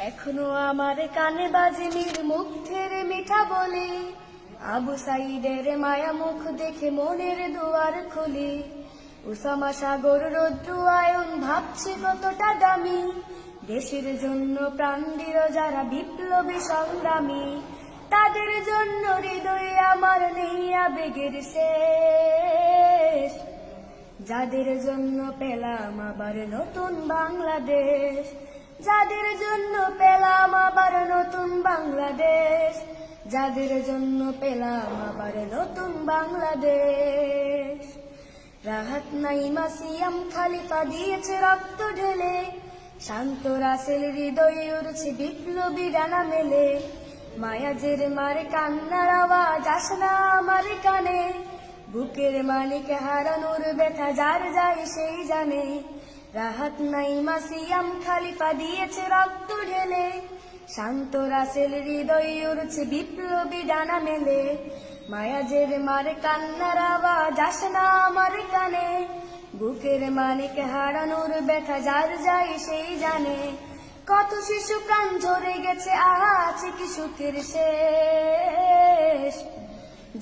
এখনো আমার কানে বাজে মীর মুগ্ধের মিঠা বলে, আবু সাইদের মায়া মুখ দেখে মনের দুয়ার খুলে। উসামা সাগর রৌদ্র আয়ন ভাবছে কতটা দামি, দেশের জন্য প্রাণ দিল যারা বিপ্লবী সংগ্রামী। তাদের জন্য হৃদয়ে আমার নেই আবেগের শেষ, যাদের জন্য পেলাম আবার নতুন বাংলাদেশ। যাদের জন্য পেলাম আবার নতুন বাংলাদেশ, যাদের জন্য পেলাম আবার নতুন বাংলাদেশ। রাহাত নাইমা সিয়াম খালিফা দিয়েছে রক্ত ঢেলে, শান্ত রাসেল হৃদয়ে উড়ছে বিপ্লবী ডানা মেলে। মায়াজের মারে কান্নার আওয়াজ আসে না আমার কানে, বুকের মানিক হারানোর ব্যথা যার যায় সেই জানে। রাহাত নাইমা সিয়াম খালিফা দিয়েছে রক্ত ঢেলে, শান্ত রাসেল হৃদয়ে উড়ছে বিপ্লবী ডানা মেলে। মায়াজের মারে কান্নার আওয়াজ আসে না আমার কানে, বুকের মানিক হারানোর ব্যথা যার যায় সেই জানে। কত শিশু প্রাণ ঝরে গেছে, আছে কি সুখের শেষ,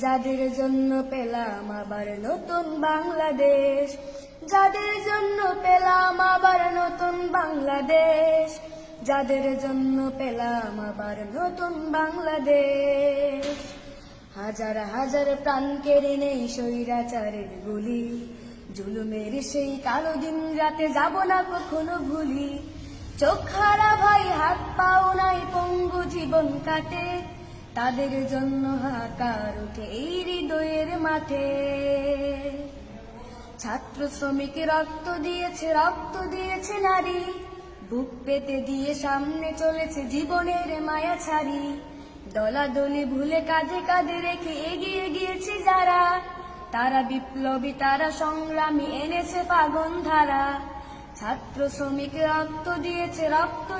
যাদের জন্য পেলাম আবার নতুন বাংলাদেশ। যাদের জন্য পেলাম আবার নতুন বাংলাদেশ, যাদের জন্য পেলাম আবার নতুন বাংলাদেশ। হাজার হাজার প্রাণ কেড়ে নেই স্বৈরাচারের গুলি, জুলুমের সেই কালো দিন রাতে যাব না কখনো ভুলি। চোখ হারা ভাই হাত পাও নাই পঙ্গু জীবন কাটে, তাদের জন্য হাহাকার ওঠে এই হৃদয়ের মাঠে। ছাত্র শ্রমিক রক্ত দিয়েছে নারী, বুক পেতে দিয়ে সামনে চলেছে জীবনের মায়া ছাড়ি। দলাদলি ভুলে কাঁধে কাঁধে রেখে এগিয়ে গিয়েছে যারা, তারা বিপ্লবী তারা সংগ্রামী এনেছে পাগন ধারা। ছাত্র শ্রমিক রক্ত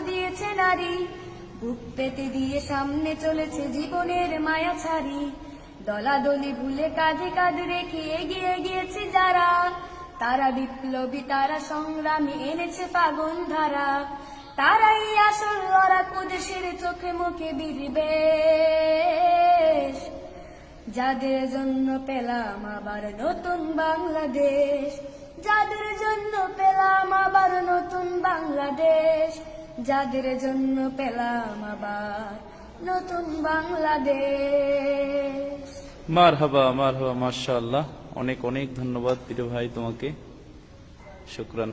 দিয়েছে নারী, বুক পেতে দিয়ে সামনে চলেছে জীবনের মায়া ছাড়ি। দলাদলি ভুলে কাঁধে কাঁধে রেখে এগিয়ে গিয়েছে যারা, তারা বিপ্লবী তারা সংগ্রামী এনেছে পাগন ধারা। তারাই আসল লড়াকু দেশের চোখে মুখে বিদ্বেষ, যাদের জন্য পেলাম আবার নতুন বাংলাদেশ। যাদের জন্য পেলাম আবার নতুন বাংলাদেশ, যাদের জন্য পেলাম আবার নতুন বাংলাদেশ। মারহাবা মারহাবা, মাশাআল্লাহ। অনেক অনেক ধন্যবাদ প্রিয় ভাই তোমাকে, শুকরান।